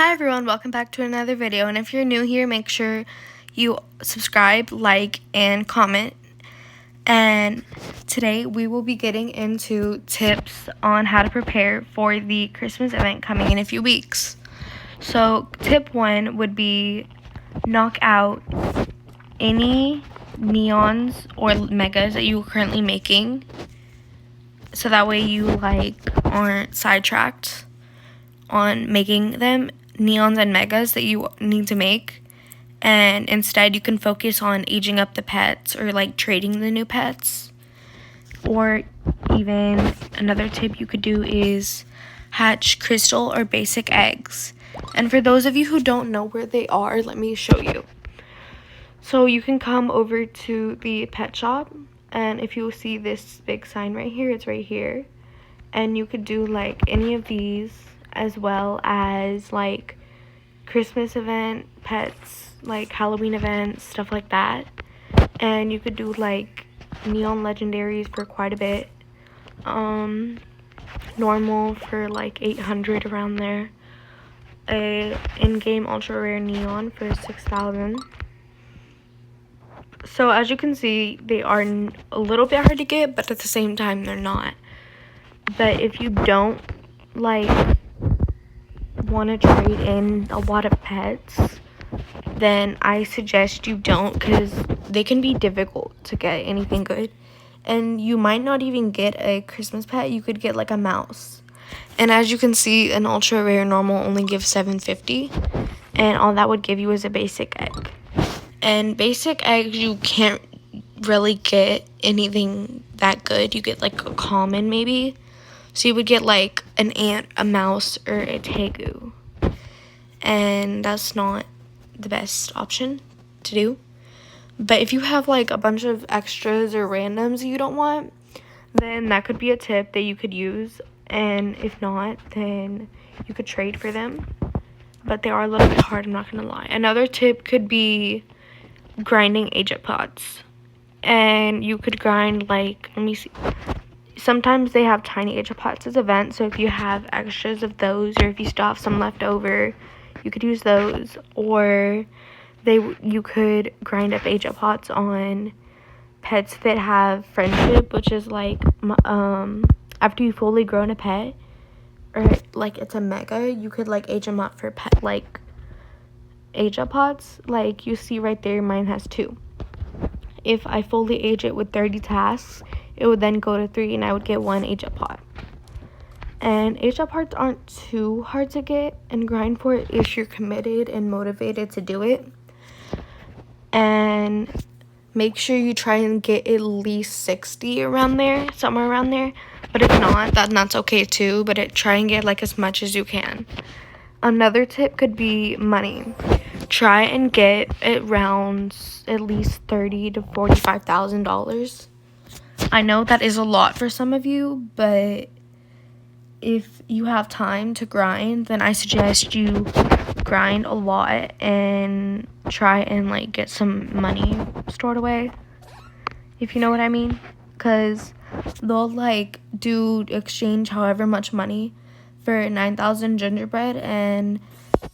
Hi everyone, welcome back to another video, and if you're new here, make sure you subscribe, like, and comment. And today we will be getting into tips on how to prepare for the Christmas event coming in a few weeks. So tip 1 would be knock out any neons or megas that you're currently making, so that way you aren't sidetracked on making them neons and megas that you need to make, and instead you can focus on aging up the pets or trading the new pets. Or even another tip you could do is hatch crystal or basic eggs. And for those of you who don't know where they are, let me show you. So you can come over to the pet shop, and if you see this big sign right here, it's right here, and you could do any of these, as well as Christmas event pets, Halloween events, stuff like that. And you could do neon legendaries for quite a bit, normal for 800 around there, a in-game ultra rare neon for 6,000. So as you can see, they are a little bit hard to get, but at the same time they're not. But if you don't want to trade in a lot of pets, then I suggest you don't, because they can be difficult to get anything good. And you might not even get a Christmas pet. You could get a mouse. And as you can see, an ultra rare normal only gives 750, and all that would give you is a basic egg. And basic eggs, you can't really get anything that good. You get a common maybe. So you would get an ant, a mouse, or a tegu. And that's not the best option to do. But if you have a bunch of extras or randoms you don't want, then that could be a tip that you could use. And if not, then you could trade for them. But they are a little bit hard, I'm not going to lie. Another tip could be grinding agent pots. And you could grind let me see. Sometimes they have tiny agent pots as events, so if you have extras of those, or if you still have some left over, you could use those. Or you could grind up agent pots on pets that have friendship, which is after you fully grown a pet, or it's a mega, you could age them up for pet agent pots. You see right there, mine has 2. If I fully age it with 30 tasks, it would then go to 3, and I would get 1 agent pot. And agent pots aren't too hard to get and grind for if you're committed and motivated to do it. And make sure you try and get at least 60 around there, somewhere around there. But if not, that's okay too. But try and get as much as you can. Another tip could be money. Try and get around at least $30,000 to $45,000. I know that is a lot for some of you, but if you have time to grind, then I suggest you grind a lot and try and get some money stored away, if you know what I mean. Because they'll do exchange however much money for 9,000 gingerbread, and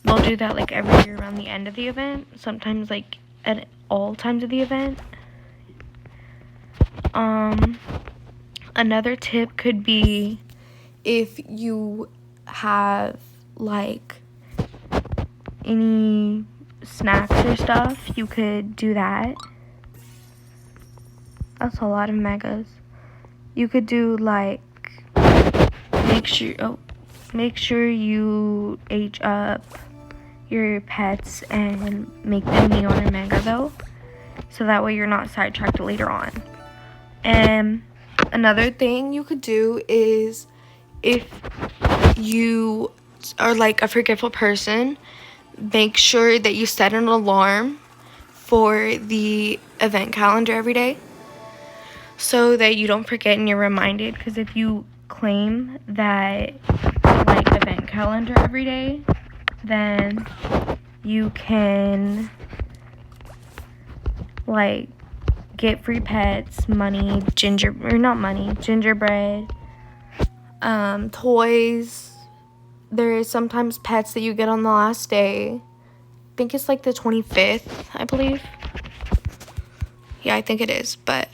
they'll do that every year around the end of the event, sometimes at all times of the event. Another tip could be, if you have any snacks or stuff, you could do that. That's a lot of megas. You could do make sure you age up your pets and make them neon or mega though, so that way you're not sidetracked later on. And another thing you could do is, if you are a forgetful person, make sure that you set an alarm for the event calendar every day, so that you don't forget and you're reminded. Because if you claim that event calendar every day, then you can get free pets, money, gingerbread, toys, there is sometimes pets that you get on the last day. I think it's like the 25th, I believe. Yeah, I think it is. But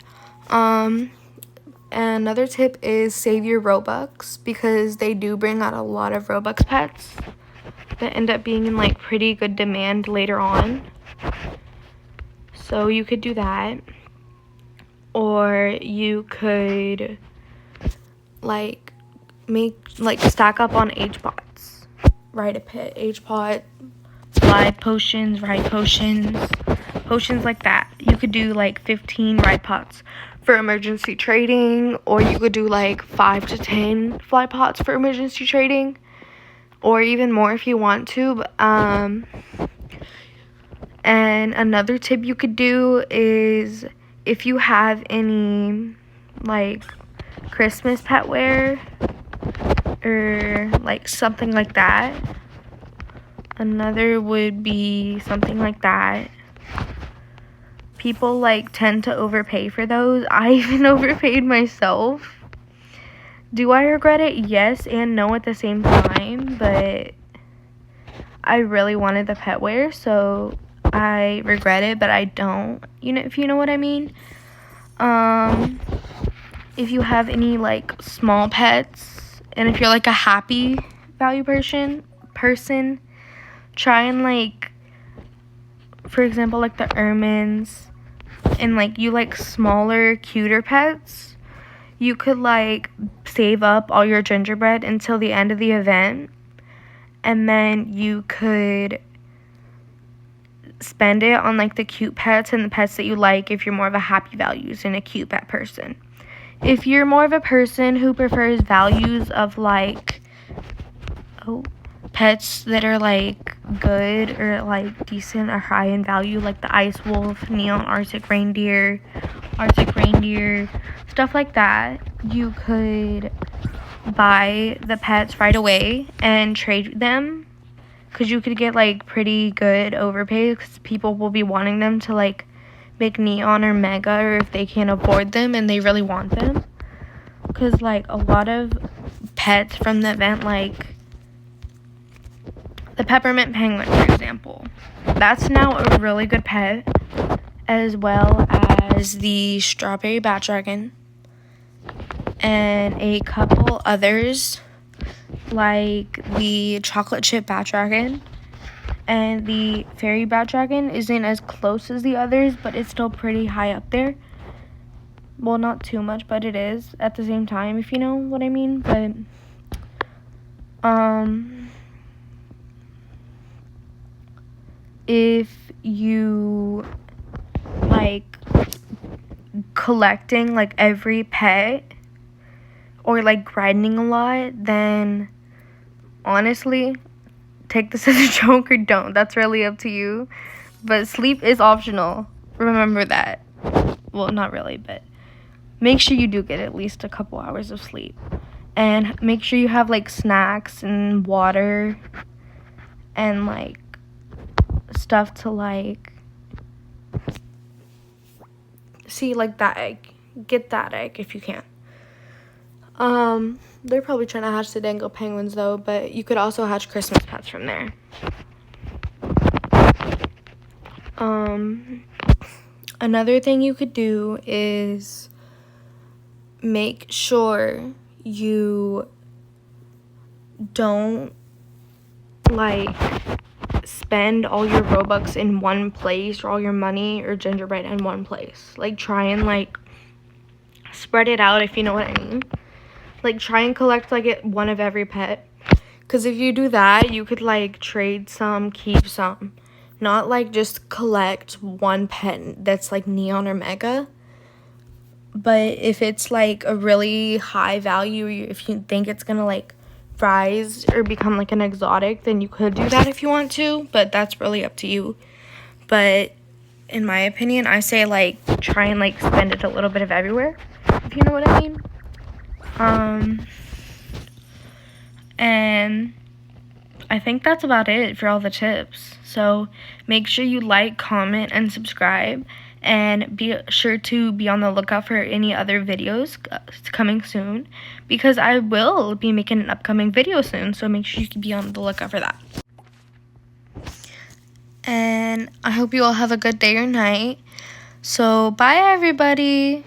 another tip is save your robux, because they do bring out a lot of robux pets that end up being in like pretty good demand later on. So you could do that, or you could like stack up on age pots, ride a pet, age pot, live potions, ride potions like that. You could do like 15 ride pots for emergency trading, or you could do like 5 to 10 fly pots for emergency trading, or even more if you want to. And another tip you could do is, if you have any like Christmas pet wear or like something like that, another would be something like that. People like tend to overpay for those. I even overpaid myself. Do I regret it? Yes and no at the same time, but I really wanted the pet wear, so I regret it, but I don't, if you know what I mean. If you have any like small pets, and if you're like a happy value person, try and like, for example, like the ermines, and like you like smaller, cuter pets, you could like save up all your gingerbread until the end of the event, and then you could spend it on like the cute pets and the pets that you like if you're more of a happy values and a cute pet person. If you're more of a person who prefers values of like pets that are like good or like decent or high in value, like the ice wolf, neon arctic reindeer, stuff like that, you could buy the pets right away and trade them, because you could get like pretty good overpay, because people will be wanting them to like make neon or mega, or if they can't afford them and they really want them, because like a lot of pets from the event, like the peppermint penguin, for example, that's now a really good pet, as well as the strawberry bat dragon and a couple others, like the chocolate chip bat dragon, and the fairy bat dragon isn't as close as the others, but it's still pretty high up there. Well, not too much, but it is at the same time, if you know what I mean. But if you like collecting like every pet, or like grinding a lot, then honestly, take this as a joke or don't. That's really up to you. But sleep is optional. Remember that. Well, not really, but make sure you do get at least a couple hours of sleep. And make sure you have like snacks and water and like stuff to like see, like that egg. Get that egg if you can. They're probably trying to hatch the dango penguins though, but you could also hatch Christmas pets from there. Another thing you could do is make sure you don't like spend all your robux in one place, or all your money or gingerbread in one place. Like try and like spread it out, if you know what I mean. Like try and collect like one of every pet, because if you do that, you could like trade some, keep some, not like just collect one pet that's like neon or mega. But if it's like a really high value, if you think it's gonna like rise or become like an exotic, then you could do that if you want to, but that's really up to you. But in my opinion, I say like try and like spend it a little bit of everywhere, if you know what I mean. And I think that's about it for all the tips. So make sure you like, comment, and subscribe. and be sure to be on the lookout for any other videos coming soon, because I will be making an upcoming video soon, so make sure you can be on the lookout for that. And I hope you all have a good day or night. So bye everybody.